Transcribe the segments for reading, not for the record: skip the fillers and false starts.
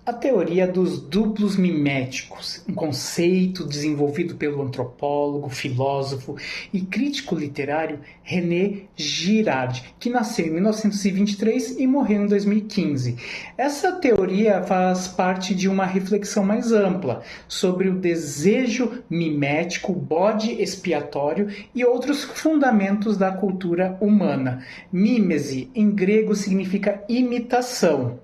A teoria dos duplos miméticos, um conceito desenvolvido pelo antropólogo, filósofo e crítico literário René Girard, que nasceu em 1923 e morreu em 2015. Essa teoria faz parte de uma reflexão mais ampla sobre o desejo mimético, bode expiatório e outros fundamentos da cultura humana. Mímese, em grego, significa imitação.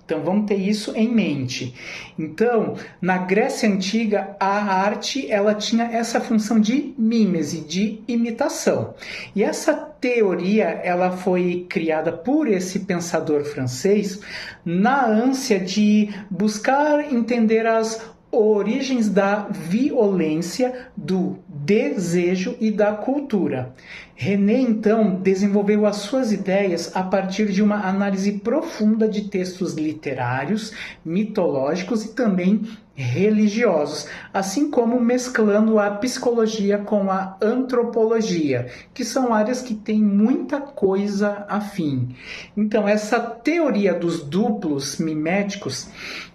Então vamos ter isso em mente. Então, na Grécia Antiga, a arte ela tinha essa função de mímese, de imitação. E essa teoria ela foi criada por esse pensador francês na ânsia de buscar entender as origens da violência, do desejo e da cultura. René, então, desenvolveu as suas ideias a partir de uma análise profunda de textos literários, mitológicos e também religiosos, assim como mesclando a psicologia com a antropologia, que são áreas que têm muita coisa afim. Então, essa teoria dos duplos miméticos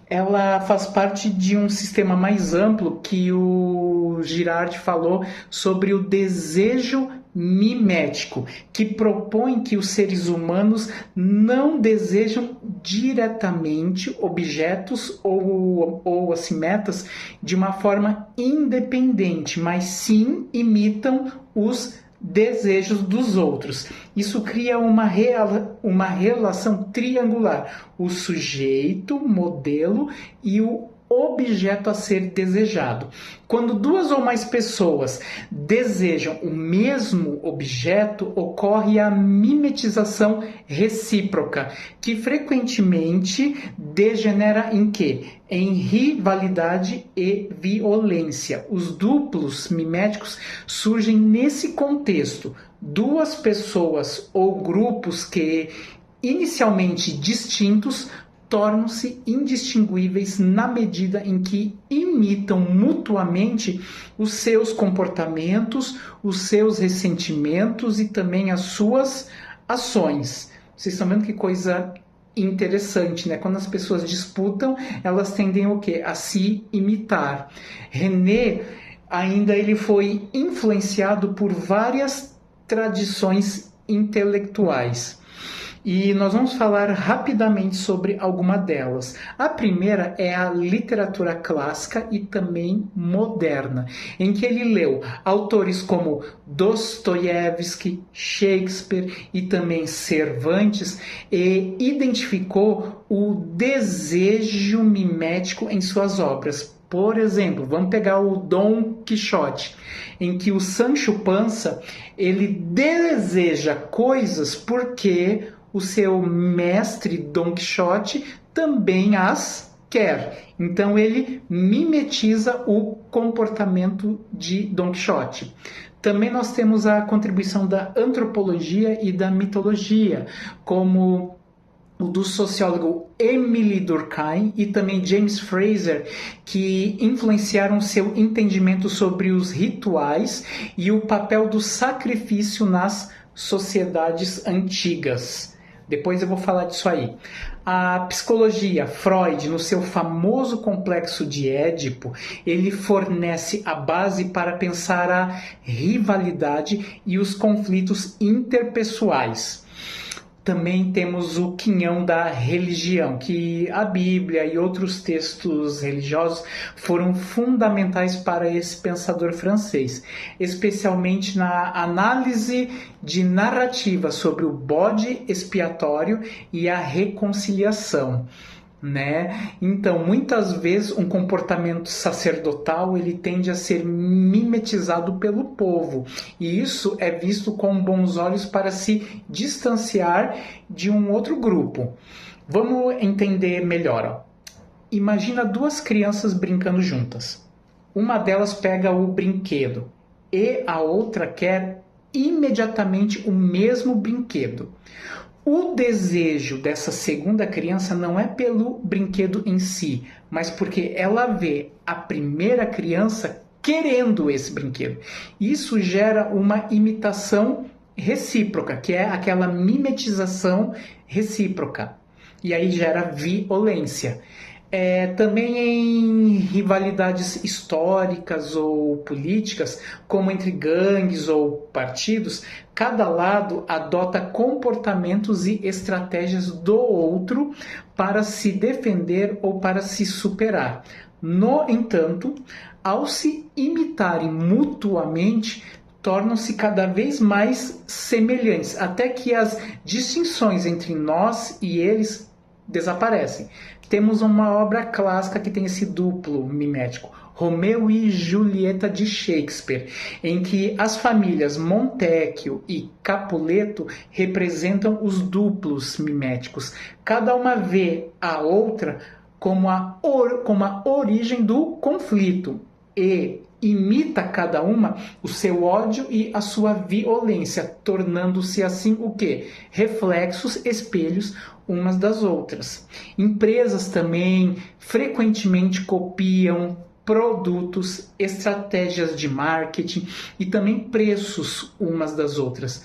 ela faz parte de um sistema mais amplo que o Girard falou sobre o desejo mimético, que propõe que os seres humanos não desejam diretamente objetos ou assim, metas de uma forma independente, mas sim imitam os desejos dos outros. Isso cria uma relação triangular: o sujeito, modelo e o objeto a ser desejado. Quando duas ou mais pessoas desejam o mesmo objeto, ocorre a mimetização recíproca, que frequentemente degenera em quê? Em rivalidade e violência. Os duplos miméticos surgem nesse contexto. Duas pessoas ou grupos que inicialmente distintos tornam-se indistinguíveis na medida em que imitam mutuamente os seus comportamentos, os seus ressentimentos e também as suas ações. Vocês estão vendo que coisa interessante, né? Quando as pessoas disputam, elas tendem o quê? A se imitar. René ainda ele foi influenciado por várias tradições intelectuais. E nós vamos falar rapidamente sobre alguma delas. A primeira é a literatura clássica e também moderna, em que ele leu autores como Dostoiévski, Shakespeare e também Cervantes e identificou o desejo mimético em suas obras. Por exemplo, vamos pegar o Dom Quixote, em que o Sancho Panza ele deseja coisas porque o seu mestre Dom Quixote também as quer. Então ele mimetiza o comportamento de Dom Quixote. Também nós temos a contribuição da antropologia e da mitologia, como o do sociólogo Emile Durkheim e também James Frazer, que influenciaram seu entendimento sobre os rituais e o papel do sacrifício nas sociedades antigas. Depois eu vou falar disso aí. A psicologia, Freud, no seu famoso complexo de Édipo, ele fornece a base para pensar a rivalidade e os conflitos interpessoais. Também temos o quinhão da religião, que a Bíblia e outros textos religiosos foram fundamentais para esse pensador francês, especialmente na análise de narrativa sobre o bode expiatório e a reconciliação. Então, muitas vezes um comportamento sacerdotal ele tende a ser mimetizado pelo povo, e isso é visto com bons olhos para se distanciar de um outro grupo. Vamos entender melhor. Imagina duas crianças brincando juntas. Uma delas pega o brinquedo e a outra quer imediatamente o mesmo brinquedo. O desejo dessa segunda criança não é pelo brinquedo em si, mas porque ela vê a primeira criança querendo esse brinquedo. Isso gera uma imitação recíproca, que é aquela mimetização recíproca. e aí gera violência. Também em rivalidades históricas ou políticas, como entre gangues ou partidos, cada lado adota comportamentos e estratégias do outro para se defender ou para se superar. No entanto, ao se imitarem mutuamente, tornam-se cada vez mais semelhantes, até que as distinções entre nós e eles desaparecem. Temos uma obra clássica que tem esse duplo mimético, Romeu e Julieta de Shakespeare, em que as famílias Montecchio e Capuleto representam os duplos miméticos. Cada uma vê a outra como a origem do conflito e imita cada uma o seu ódio e a sua violência, tornando-se assim o quê? Reflexos, espelhos umas das outras. Empresas também frequentemente copiam produtos, estratégias de marketing e também preços umas das outras.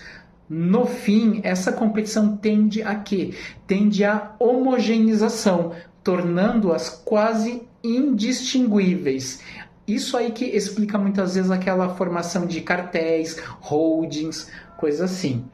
No fim, essa competição tende a quê? Tende à homogeneização, tornando-as quase indistinguíveis. Isso aí que explica muitas vezes aquela formação de cartéis, holdings, coisa assim.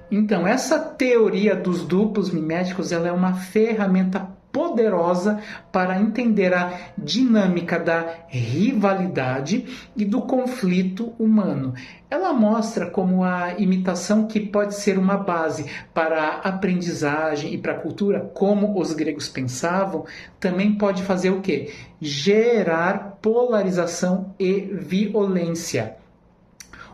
Então, essa teoria dos duplos miméticos, ela é uma ferramenta poderosa para entender a dinâmica da rivalidade e do conflito humano. Ela mostra como a imitação, que pode ser uma base para a aprendizagem e para a cultura, como os gregos pensavam, também pode fazer o quê? Gerar polarização e violência.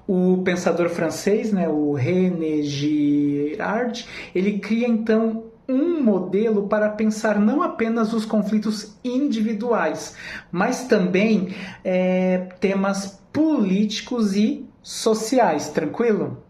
O pensador francês, o René Girard, ele cria então um modelo para pensar não apenas os conflitos individuais, mas também temas políticos e sociais. Tranquilo?